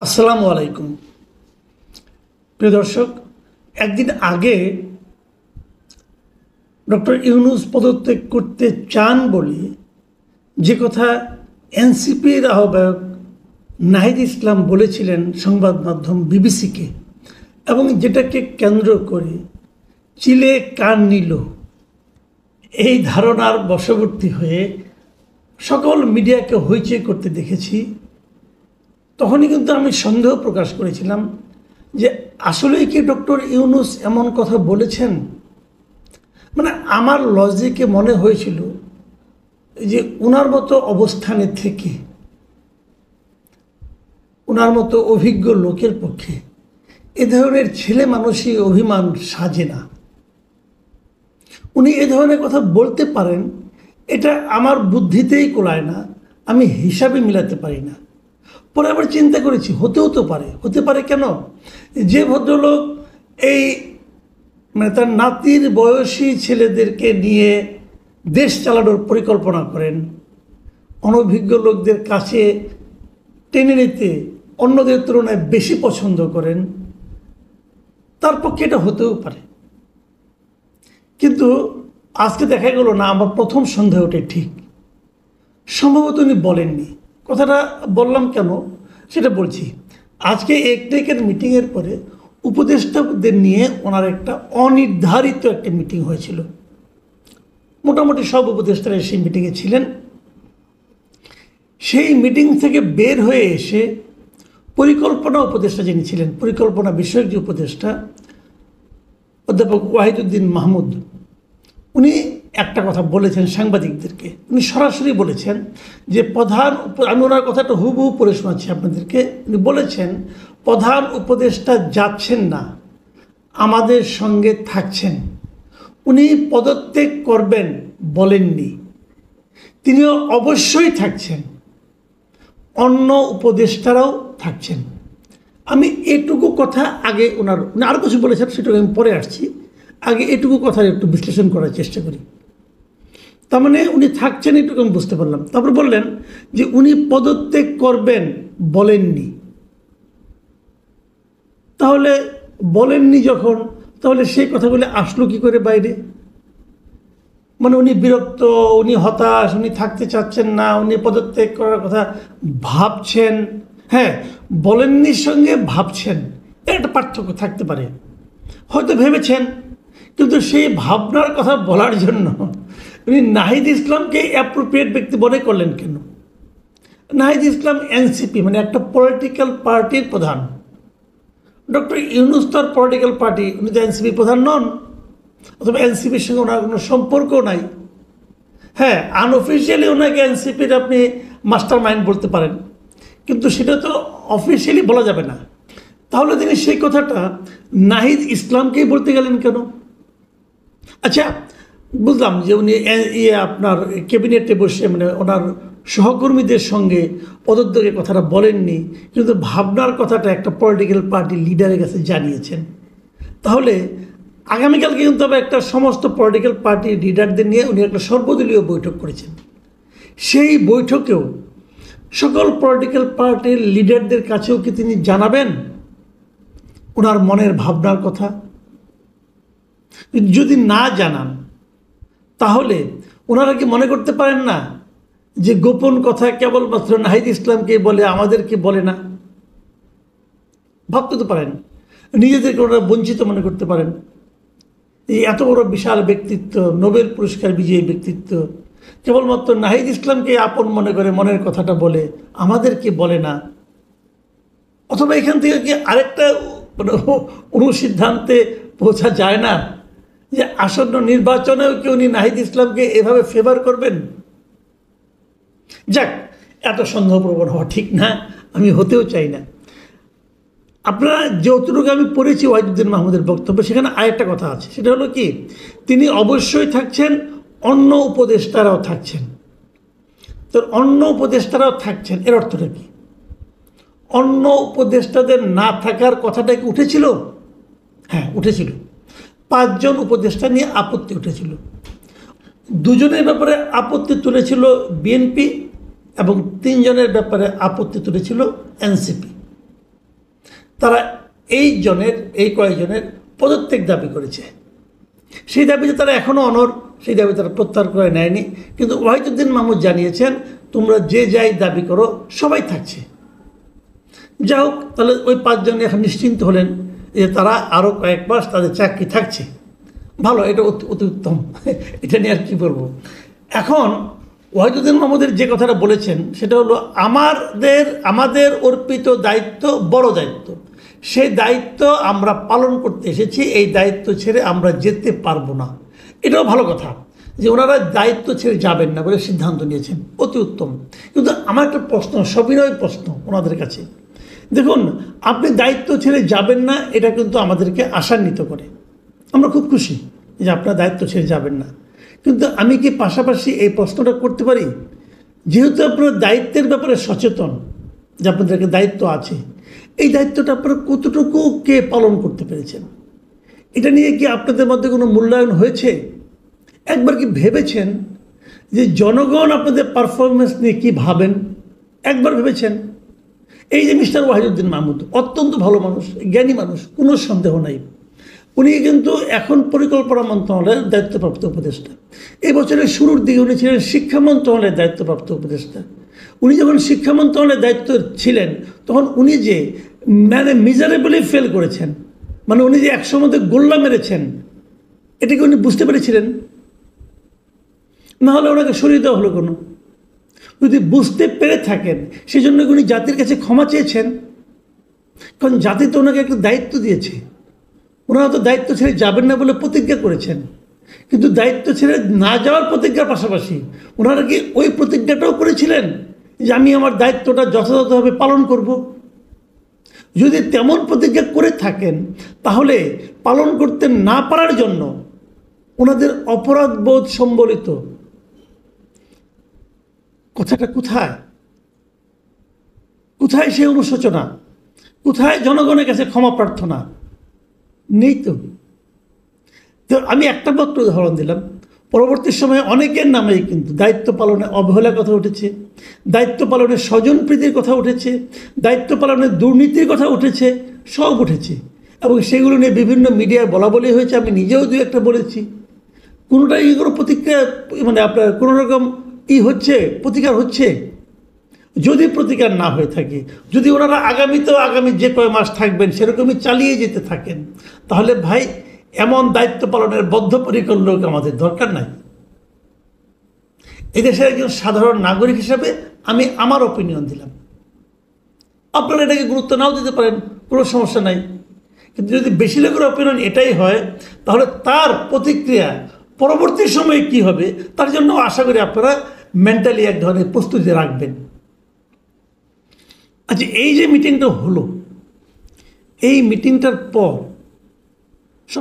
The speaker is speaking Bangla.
আসসালামু আলাইকুম প্রিয় দর্শক, একদিন আগে ডক্টর ইউনূস পদত্যাগ করতে চান বলে যে কথা এনসিপির আহ্বায়ক নাহিদ ইসলাম বলেছিলেন সংবাদ মাধ্যম বিবিসিকে, এবং যেটাকে কেন্দ্র করে চিলে কান নিল এই ধারণার বশবর্তী হয়ে সকল মিডিয়াকে হইচই করতে দেখেছি। তখনই কিন্তু আমি সন্দেহ প্রকাশ করেছিলাম যে আসলেই কি ডক্টর ইউনূস এমন কথা বলেছেন। মানে আমার লজিকে মনে হয়েছিল যে ওনার মতো অবস্থানে থেকে, ওনার মতো অভিজ্ঞ লোকের পক্ষে এ ধরনের ছেলে মানুষই অভিমান সাজে না। উনি এ ধরনের কথা বলতে পারেন, এটা আমার বুদ্ধিতেই কোলায় না, আমি হিসাবে মিলাতে পারি না। পরে আবার চিন্তা করেছি হতে পারে কেন? যে ভদ্রলোক এই তার নাতির বয়সী ছেলেদেরকে নিয়ে দেশ চালানোর পরিকল্পনা করেন, অনভিজ্ঞ লোকদের কাছে টেনে নিতে অন্যদের তুলনায় বেশি পছন্দ করেন, তার পক্ষে এটা হতেও পারে। কিন্তু আজকে দেখা গেল না, আমার প্রথম সন্দেহটা ঠিক। সম্ভবত উনি বলেননি। কথাটা বললাম কেন সেটা বলছি। আজকে একটেকের মিটিংয়ের পরে উপদেষ্টাদের নিয়ে ওনার একটা অনির্ধারিত একটা মিটিং হয়েছিল। মোটামুটি সব উপদেষ্টারা সেই মিটিংয়ে ছিলেন। সেই মিটিং থেকে বের হয়ে এসে পরিকল্পনা উপদেষ্টা যিনি ছিলেন, পরিকল্পনা বিষয়ক যে উপদেষ্টা অধ্যাপক ওয়াহিদুদ্দিন মাহমুদ, উনি একটা কথা বলেছেন সাংবাদিকদেরকে। উনি সরাসরি বলেছেন যে আমি ওনার কথাটা হুবহু পড়ে শোনাচ্ছি আপনাদেরকে। উনি বলেছেন প্রধান উপদেষ্টা যাচ্ছেন না, আমাদের সঙ্গে থাকছেন। উনি পদত্যাগ করবেন বলেননি, তিনিও অবশ্যই থাকছেন, অন্য উপদেষ্টারাও থাকছেন। আমি এটুকু কথা আগে উনি আরও কিছু বলেছেন, সেটুকু আমি পরে আসছি। আগে এটুকু কথা একটু বিশ্লেষণ করার চেষ্টা করি। তার মানে উনি থাকছেন, এটুকু আমি বুঝতে পারলাম। তারপর বললেন যে উনি পদত্যাগ করবেন বলেননি। তাহলে বলেননি যখন, তাহলে সেই কথাগুলি আসলো কি করে বাইরে? মানে উনি বিরক্ত, উনি হতাশ, উনি থাকতে চাচ্ছেন না, উনি পদত্যাগ করার কথা ভাবছেন। হ্যাঁ, বলেননির সঙ্গে ভাবছেন, এর একটা পার্থক্য থাকতে পারে। হয়তো ভেবেছেন, কিন্তু সেই ভাবনার কথা বলার জন্য উনি নাহিদ ইসলামকে অ্যাপ্রোপ্রিয়েট ব্যক্তি মনে করলেন কেন? নাহিদ ইসলাম এনসিপি মানে একটা পলিটিক্যাল পার্টির প্রধান। ডক্টর ইউনূস তো পলিটিক্যাল পার্টি, উনি তো এনসিপি প্রধান নন, অথবা এনসিপির সঙ্গে ওনার কোনো সম্পর্কও নাই। হ্যাঁ, আনঅফিসিয়ালি ওনাকে এনসিপির আপনি মাস্টার মাইন্ড বলতে পারেন, কিন্তু সেটা তো অফিসিয়ালি বলা যাবে না। তাহলে তিনি সেই কথাটা নাহিদ ইসলামকেই বলতে গেলেন কেন? আচ্ছা, বুঝলাম যে উনি আপনার ক্যাবিনেটে বসে ওনার সহকর্মীদের সঙ্গে পদত্যাগের কথাটা বলেননি, কিন্তু ভাবনার কথাটা একটা পলিটিক্যাল পার্টি লিডারের কাছে জানিয়েছেন। তাহলে আগামীকালকে কিন্তু আবার একটা সমস্ত পলিটিক্যাল পার্টির লিডারদের নিয়ে উনি একটা সর্বদলীয় বৈঠক করেছেন। সেই বৈঠকেও সকল পলিটিক্যাল পার্টির লিডারদের কাছেও কি তিনি জানাবেন ওনার মনের ভাবনার কথা? যদি না জানান, তাহলে ওনারা কি মনে করতে পারেন না যে গোপন কথা কেবলমাত্র নাহিদ ইসলামকে বলে, আমাদেরকে বলে না? ভাবতে তো পারেন, নিজেদেরকে ওনারা বঞ্চিত মনে করতে পারেন। এই এত বড় বিশাল ব্যক্তিত্ব, নোবেল পুরস্কার বিজয়ী ব্যক্তিত্ব, কেবলমাত্র নাহিদ ইসলামকে আপন মনে করে মনের কথাটা বলে, আমাদেরকে বলে না। অথবা এখান থেকে কি আরেকটা অনুসিদ্ধান্তে পৌঁছা যায় না যে আসন্ন নির্বাচনেও কি উনি নাহিদ ইসলামকে এভাবে ফেভার করবেন? যাক, এত সন্দেহপ্রবণ হওয়া ঠিক না, আমি হতেও চাই না। আপনারা যতটুকু আমি পড়েছি ওয়াহিদুদ্দিন মাহমুদের বক্তব্য, সেখানে আরেকটা কথা আছে, সেটা হলো কি তিনি অবশ্যই থাকছেন, অন্য উপদেষ্টারাও থাকছেন। তো অন্য উপদেষ্টারাও থাকছেন এর অর্থটা কি? অন্য উপদেষ্টাদের না থাকার কথাটা কি উঠেছিল? হ্যাঁ, উঠেছিল। 5 জন উপদেষ্টা নিয়ে আপত্তি উঠেছিল। 2 জনের ব্যাপারে আপত্তি তুলেছিল বিএনপি এবং 3 জনের ব্যাপারে আপত্তি তুলেছিল এনসিপি। তারা এই কয়েকজনের পদত্যাগ দাবি করেছে। সেই দাবিতে তারা এখনও অনড়, সেই দাবি তারা প্রত্যাহার করে নেয়নি। কিন্তু ওয়াহিদুদ্দিন মাহমুদ জানিয়েছেন, তোমরা যে যাই দাবি করো সবাই থাকছে। যা হোক, তাহলে ওই 5 জন এখন নিশ্চিন্ত হলেন যে তারা আরও কয়েক মাস তাদের চাকরি থাকছে। ভালো, এটা অতি উত্তম, এটা নিয়ে আর কী বলবো। এখন ওয়াহিদুদ্দিন মাহমুদের যে কথাটা বলেছেন সেটা হলো, আমাদের অর্পিত দায়িত্ব বড় দায়িত্ব, সেই দায়িত্ব আমরা পালন করতে এসেছি, এই দায়িত্ব ছেড়ে আমরা যেতে পারবো না। এটাও ভালো কথা যে ওনারা দায়িত্ব ছেড়ে যাবেন না বলে সিদ্ধান্ত নিয়েছেন, অতি উত্তম। কিন্তু আমার একটা প্রশ্ন, সবিনয় প্রশ্ন ওনাদের কাছে, দেখুন, আপনি দায়িত্ব ছেড়ে যাবেন না, এটা কিন্তু আমাদেরকে আশান্বিত করে। আমরা খুব খুশি যে আপনার দায়িত্ব ছেড়ে যাবেন না। কিন্তু আমি কি পাশাপাশি এই প্রশ্নটা করতে পারি, যেহেতু আপনারা দায়িত্বের ব্যাপারে সচেতন, যে আপনাদেরকে দায়িত্ব আছে, এই দায়িত্বটা আপনারা কতটুকু কে পালন করতে পেরেছেন? এটা নিয়ে কি আপনাদের মধ্যে কোনো মূল্যায়ন হয়েছে? একবার কি ভেবেছেন যে জনগণ আপনাদের পারফরমেন্স নিয়ে কী ভাবেন? একবার ভেবেছেন? এই যে মিস্টার ওয়াহিদুদ্দিন মাহমুদ অত্যন্ত ভালো মানুষ, জ্ঞানী মানুষ, কোনো সন্দেহ নাই। উনি কিন্তু এখন পরিকল্পনা মন্ত্রণালয়ের দায়িত্বপ্রাপ্ত উপদেষ্টা। এই বছরের শুরুর দিকে উনি ছিলেন শিক্ষা মন্ত্রণালয়ের দায়িত্বপ্রাপ্ত উপদেষ্টা। উনি যখন শিক্ষা মন্ত্রণালয়ের দায়িত্ব ছিলেন তখন উনি যে মিজারেবলি ফেল করেছেন, উনি যে একশোর মধ্যে গোল্লা মেরেছেন, এটাকে উনি বুঝতে পেরেছিলেন? না হলে ওনাকে সরিয়ে দেওয়া হলো কোনো? যদি বুঝতে পেরে থাকেন, সেই জন্য উনি জাতির কাছে ক্ষমা চেয়েছেন, কারণ জাতি তো ওনাকে একটা দায়িত্ব দিয়েছে। ওনারা তো দায়িত্ব ছেড়ে যাবেন না বলে প্রতিজ্ঞা করেছেন, কিন্তু দায়িত্ব ছেড়ে না যাওয়ার প্রতিজ্ঞার পাশাপাশি ওনারা কি ওই প্রতিজ্ঞাটাও করেছিলেন যে আমি আমার দায়িত্বটা যথাযথভাবে পালন করব? যদি তেমন প্রতিজ্ঞা করে থাকেন, তাহলে পালন করতে না পারার জন্য ওনাদের অপরাধবোধ সম্বলিত কথাটা কোথায়? কোথায় সেই অনুশোচনা? কোথায় জনগণের কাছে ক্ষমা প্রার্থনা? নেই তো। আমি একটা মাত্র উদাহরণ দিলাম। পরবর্তী সময়ে অনেকের নামেই কিন্তু দায়িত্ব পালনে অবহেলার কথা উঠেছে, দায়িত্ব পালনে স্বজনপ্রীতির কথা উঠেছে, দায়িত্ব পালনে দুর্নীতির কথা উঠেছে, সব উঠেছে। এবং সেগুলো নিয়ে বিভিন্ন মিডিয়ায় বলা বলি হয়েছে, আমি নিজেও 2-1টা বলেছি। কোনোটাই কোনো প্রতিক্রিয়া আপনার কোনো রকম হচ্ছে, প্রতিকার হচ্ছে? যদি প্রতিকার না হয়ে থাকে, যদি ওনারা আগামী যে কয় মাস থাকবেন সেরকমই চালিয়ে যেতে থাকেন, তাহলে ভাই এমন দায়িত্ব পালনের বদ্ধপরিকর লোক আমাদের দরকার নাই। এই দেশের একজন সাধারণ নাগরিক হিসাবে আমি আমার অপিনিয়ন দিলাম। আপনারা এটাকে গুরুত্ব নাও দিতে পারেন, কোনো সমস্যা নাই। কিন্তু যদি বেশি লোকের অপিনিয়ন এটাই হয়, তাহলে তার প্রতিক্রিয়া পরবর্তী সময়ে কি হবে তার জন্য আশা করি আপনারা মেন্টালি এক ধরনের প্রস্তুতি রাখবেন। আচ্ছা, এই যে মিটিংটা হলো, এই মিটিংটার পর